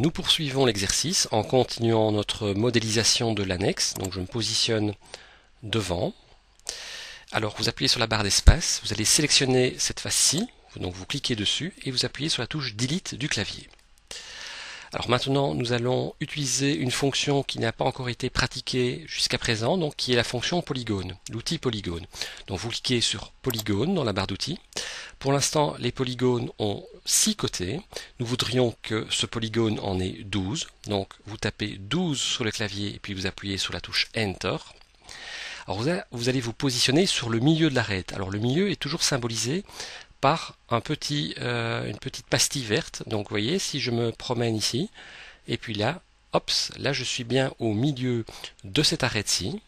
Nous poursuivons l'exercice en continuant notre modélisation de l'annexe. Donc je me positionne devant. Alors vous appuyez sur la barre d'espace, vous allez sélectionner cette face-ci, donc vous cliquez dessus et vous appuyez sur la touche Delete du clavier. Alors maintenant nous allons utiliser une fonction qui n'a pas encore été pratiquée jusqu'à présent, donc qui est la fonction polygone, l'outil polygone. Donc vous cliquez sur polygone dans la barre d'outils. Pour l'instant les polygones ont 6 côtés, nous voudrions que ce polygone en ait 12, donc vous tapez 12 sur le clavier et puis vous appuyez sur la touche Enter. Alors vous allez vous positionner sur le milieu de l'arête. Alors le milieu est toujours symbolisé par une petite pastille verte. Donc vous voyez, si je me promène ici, et puis là, hop, là je suis bien au milieu de cette arête-ci.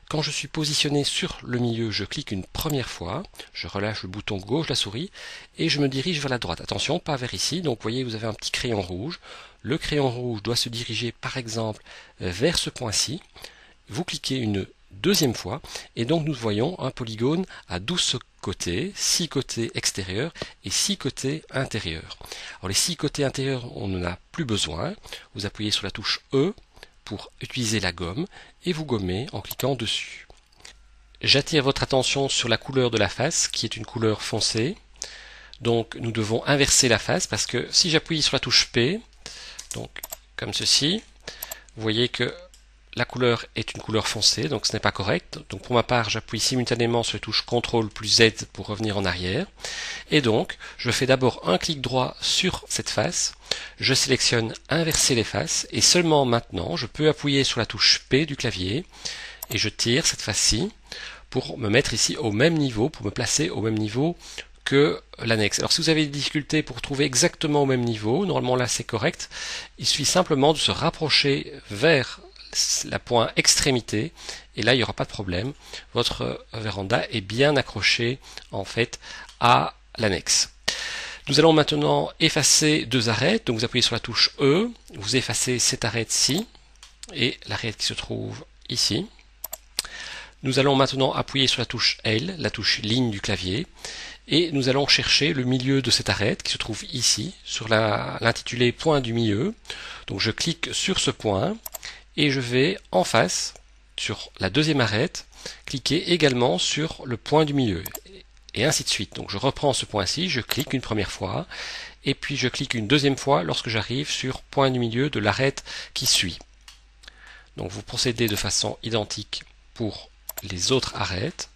Quand je suis positionné sur le milieu, je clique une première fois, je relâche le bouton gauche de la souris et je me dirige vers la droite. Attention, pas vers ici. Donc vous voyez, vous avez un petit crayon rouge. Le crayon rouge doit se diriger par exemple vers ce point-ci. Vous cliquez une deuxième fois et donc nous voyons un polygone à 12 côtés, 6 côtés extérieurs et 6 côtés intérieurs. Alors les 6 côtés intérieurs, on n'en a plus besoin. Vous appuyez sur la touche E pour utiliser la gomme et vous gommez en cliquant dessus. J'attire votre attention sur la couleur de la face qui est une couleur foncée. Donc nous devons inverser la face parce que si j'appuie sur la touche P, donc comme ceci, vous voyez que la couleur est une couleur foncée, donc ce n'est pas correct. Donc pour ma part, j'appuie simultanément sur la touche CTRL plus Z pour revenir en arrière. Et donc, je fais d'abord un clic droit sur cette face, je sélectionne inverser les faces, et seulement maintenant, je peux appuyer sur la touche P du clavier, et je tire cette face-ci pour me mettre ici au même niveau, pour me placer au même niveau que l'annexe. Alors si vous avez des difficultés pour trouver exactement au même niveau, normalement là c'est correct, il suffit simplement de se rapprocher vers la pointe extrémité et là il n'y aura pas de problème, votre véranda est bien accroché en fait à l'annexe. Nous allons maintenant effacer deux arêtes, donc vous appuyez sur la touche E, vous effacez cette arête-ci et l'arête qui se trouve ici. Nous allons maintenant appuyer sur la touche L, la touche ligne du clavier, et nous allons chercher le milieu de cette arête qui se trouve ici, sur l'intitulé point du milieu. Donc je clique sur ce point, et je vais en face, sur la deuxième arête, cliquer également sur le point du milieu, et ainsi de suite. Donc je reprends ce point-ci, je clique une première fois, et puis je clique une deuxième fois lorsque j'arrive sur point du milieu de l'arête qui suit. Donc vous procédez de façon identique pour les autres arêtes.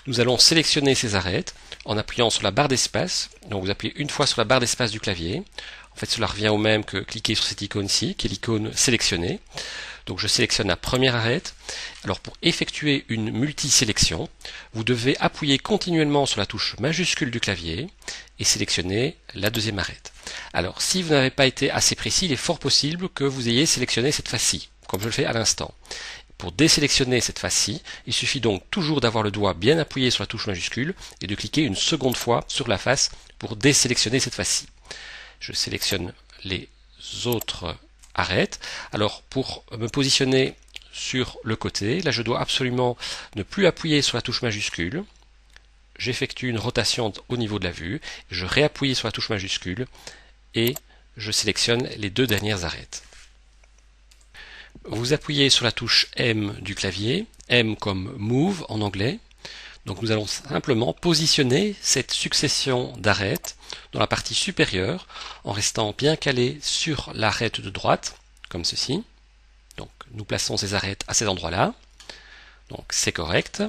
Nous allons sélectionner ces arêtes en appuyant sur la barre d'espace. Donc vous appuyez une fois sur la barre d'espace du clavier. En fait, cela revient au même que cliquer sur cette icône-ci, qui est l'icône sélectionnée. Donc je sélectionne la première arête. Alors pour effectuer une multi-sélection, vous devez appuyer continuellement sur la touche majuscule du clavier et sélectionner la deuxième arête. Alors si vous n'avez pas été assez précis, il est fort possible que vous ayez sélectionné cette face-ci, comme je le fais à l'instant. Pour désélectionner cette face-ci, il suffit donc toujours d'avoir le doigt bien appuyé sur la touche majuscule et de cliquer une seconde fois sur la face pour désélectionner cette face-ci. Je sélectionne les autres arêtes. Alors pour me positionner sur le côté, là je dois absolument ne plus appuyer sur la touche majuscule. J'effectue une rotation au niveau de la vue, je réappuie sur la touche majuscule et je sélectionne les deux dernières arêtes. Vous appuyez sur la touche M du clavier, M comme Move en anglais. Donc nous allons simplement positionner cette succession d'arêtes dans la partie supérieure en restant bien calé sur l'arête de droite, comme ceci. Donc nous plaçons ces arêtes à cet endroit-là. Donc c'est correct.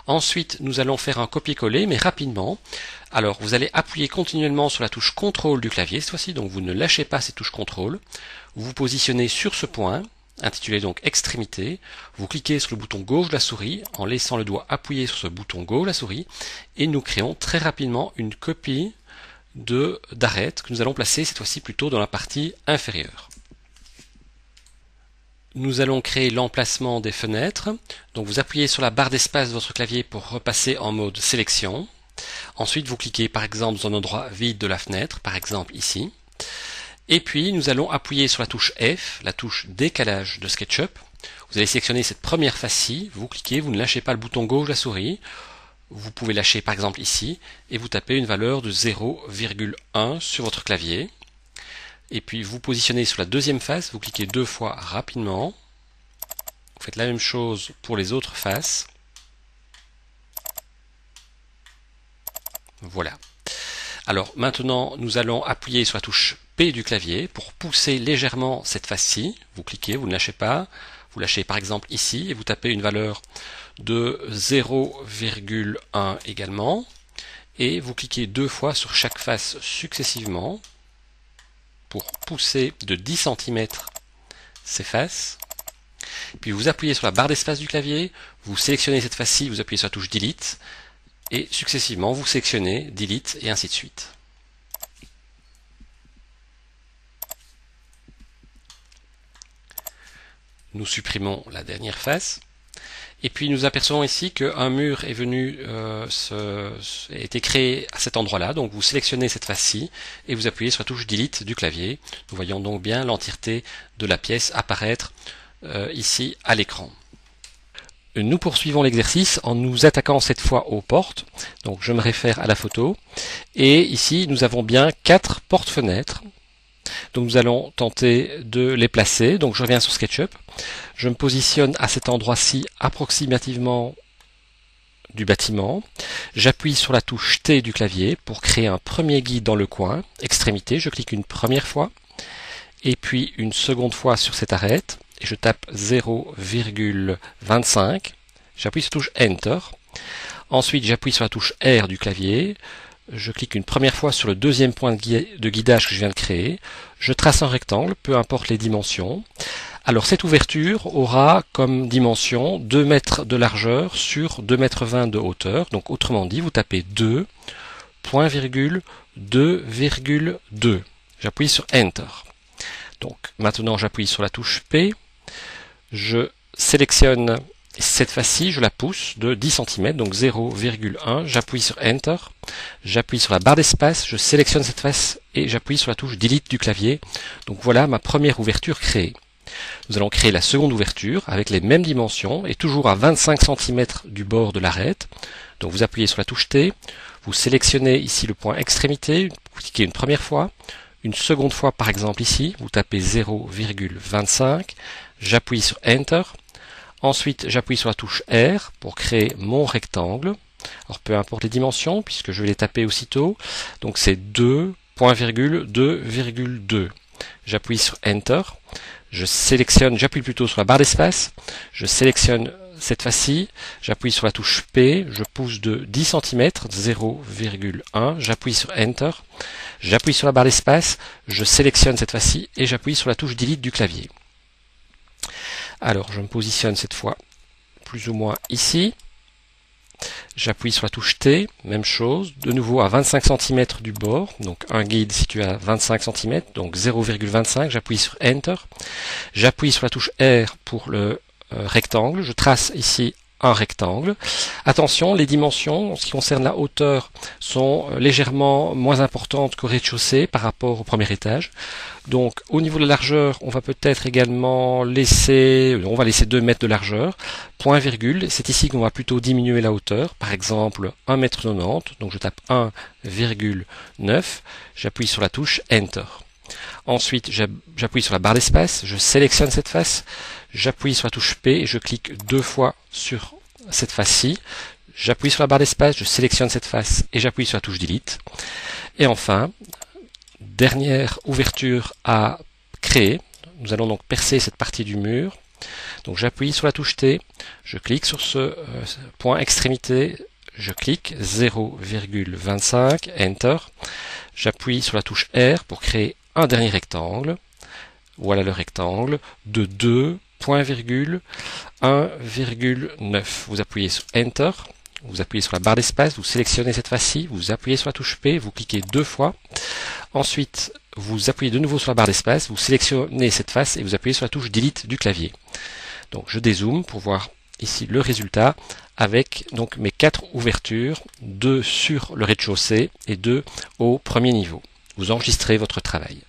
Ensuite, nous allons faire un copier-coller, mais rapidement. Alors, vous allez appuyer continuellement sur la touche CTRL du clavier, cette fois-ci, donc vous ne lâchez pas cette touche CTRL. Vous vous positionnez sur ce point, intitulé donc extrémité. Vous cliquez sur le bouton gauche de la souris, en laissant le doigt appuyé sur ce bouton gauche de la souris, et nous créons très rapidement une copie d'arête que nous allons placer cette fois-ci plutôt dans la partie inférieure. Nous allons créer l'emplacement des fenêtres. Donc vous appuyez sur la barre d'espace de votre clavier pour repasser en mode sélection. Ensuite vous cliquez par exemple dans un endroit vide de la fenêtre, par exemple ici. Et puis nous allons appuyer sur la touche F, la touche décalage de SketchUp, Vous allez sélectionner cette première face-ci, vous cliquez, vous ne lâchez pas le bouton gauche de la souris. Vous pouvez lâcher par exemple ici et vous tapez une valeur de 0,1 sur votre clavier. Et puis vous positionnez sur la deuxième face, vous cliquez 2 fois rapidement. Vous faites la même chose pour les autres faces. Voilà. Alors maintenant, nous allons appuyer sur la touche P du clavier pour pousser légèrement cette face-ci. Vous cliquez, vous ne lâchez pas. Vous lâchez par exemple ici et vous tapez une valeur de 0,1 également. Et vous cliquez 2 fois sur chaque face successivement pour pousser de 10 cm ces faces. Puis vous appuyez sur la barre d'espace du clavier, vous sélectionnez cette face-ci, vous appuyez sur la touche Delete. Et successivement, vous sélectionnez Delete et ainsi de suite. Nous supprimons la dernière face. Et puis nous apercevons ici qu'un mur est venu a été créé à cet endroit-là. Donc vous sélectionnez cette face-ci et vous appuyez sur la touche Delete du clavier. Nous voyons donc bien l'entièreté de la pièce apparaître ici à l'écran. Nous poursuivons l'exercice en nous attaquant cette fois aux portes. Donc je me réfère à la photo. Et ici nous avons bien 4 portes-fenêtres. Donc nous allons tenter de les placer. Donc je reviens sur SketchUp. Je me positionne à cet endroit-ci approximativement du bâtiment. J'appuie sur la touche T du clavier pour créer un premier guide dans le coin. Extrémité, je clique une première fois. Et puis une seconde fois sur cette arête. Et je tape 0,25. J'appuie sur la touche Enter. Ensuite, j'appuie sur la touche R du clavier. Je clique une première fois sur le deuxième point de guidage que je viens de créer. Je trace un rectangle, peu importe les dimensions. Alors cette ouverture aura comme dimension 2 mètres de largeur sur 2,20 mètres de hauteur. Donc autrement dit, vous tapez 2, point virgule, 2,2. J'appuie sur Enter. Donc maintenant j'appuie sur la touche P. Je sélectionne cette face-ci, je la pousse de 10 cm, donc 0,1, j'appuie sur Enter, j'appuie sur la barre d'espace, je sélectionne cette face et j'appuie sur la touche Delete du clavier. Donc voilà ma première ouverture créée. Nous allons créer la seconde ouverture avec les mêmes dimensions et toujours à 25 cm du bord de l'arête. Donc vous appuyez sur la touche T, vous sélectionnez ici le point extrémité, vous cliquez une première fois, une seconde fois par exemple ici, vous tapez 0,25, j'appuie sur Enter. Ensuite, j'appuie sur la touche R pour créer mon rectangle. Alors, peu importe les dimensions, puisque je vais les taper aussitôt. Donc, c'est 2,2,2. J'appuie sur Enter. J'appuie plutôt sur la barre d'espace. Je sélectionne cette face-ci. J'appuie sur la touche P. Je pousse de 10 cm, 0,1. J'appuie sur Enter. J'appuie sur la barre d'espace. Je sélectionne cette face-ci et j'appuie sur la touche Delete du clavier. Alors, je me positionne cette fois plus ou moins ici. J'appuie sur la touche T, même chose, de nouveau à 25 cm du bord, donc un guide situé à 25 cm, donc 0,25, j'appuie sur Enter. J'appuie sur la touche R pour le rectangle, je trace ici un rectangle. Attention, les dimensions, en ce qui concerne la hauteur, sont légèrement moins importantes qu'au rez-de-chaussée par rapport au premier étage. Donc au niveau de la largeur, on va peut-être également laisser 2 mètres de largeur, point virgule, c'est ici qu'on va plutôt diminuer la hauteur, par exemple 1,90 m, donc je tape 1,9, j'appuie sur la touche Enter. Ensuite, j'appuie sur la barre d'espace, je sélectionne cette face, j'appuie sur la touche P et je clique 2 fois sur cette face-ci. J'appuie sur la barre d'espace, je sélectionne cette face et j'appuie sur la touche Delete. Et enfin, dernière ouverture à créer. Nous allons donc percer cette partie du mur. Donc j'appuie sur la touche T, je clique sur ce point extrémité, je clique 0,25, Enter. J'appuie sur la touche R pour créer un dernier rectangle. Voilà le rectangle de 2, point virgule, 1,9. Vous appuyez sur Enter. Vous appuyez sur la barre d'espace, vous sélectionnez cette face-ci, vous appuyez sur la touche P, vous cliquez 2 fois. Ensuite, vous appuyez de nouveau sur la barre d'espace, vous sélectionnez cette face et vous appuyez sur la touche Delete du clavier. Donc je dézoome pour voir ici le résultat avec donc mes 4 ouvertures, 2 sur le rez-de-chaussée et 2 au premier niveau. Vous enregistrez votre travail.